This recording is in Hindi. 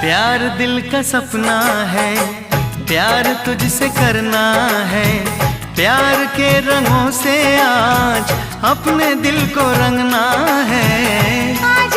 प्यार दिल का सपना है, प्यार तुझसे करना है। प्यार के रंगों से आज अपने दिल को रंगना है।